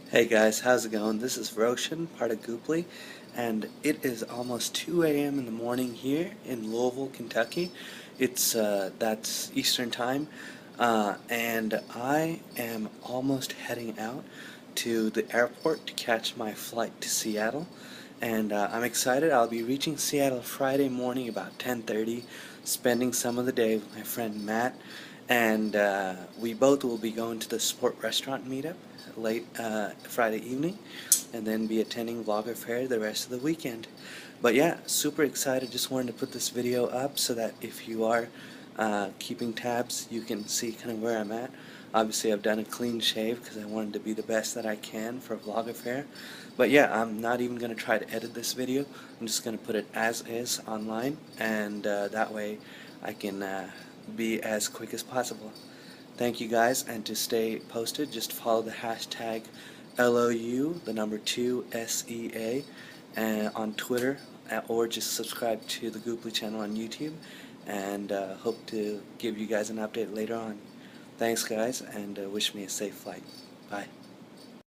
Hey guys, how's it going? This is Roshan, part of Gooply, and it is almost 2 a.m. in the morning here in Louisville, Kentucky. That's Eastern Time, and I am almost heading out to the airport to catch my flight to Seattle. And I'm excited. I'll be reaching Seattle Friday morning about 10:30, spending some of the day with my friend Matt, and we both will be going to the Sport Restaurant meetup late Friday evening, and then be attending Vlogger Fair the rest of the weekend. But yeah, super excited. Just wanted to put this video up so that if you are keeping tabs, you can see kind of where I'm at. Obviously, I've done a clean shave because I wanted to be the best that I can for Vlogger Fair. But yeah, I'm not even going to try to edit this video. I'm just going to put it as is online, and that way I can be as quick as possible. Thank you guys, and to stay posted, just follow the hashtag LOU, the number 2 SEA, on Twitter, or just subscribe to the Gooply channel on YouTube, and hope to give you guys an update later on. Thanks guys, and wish me a safe flight. Bye.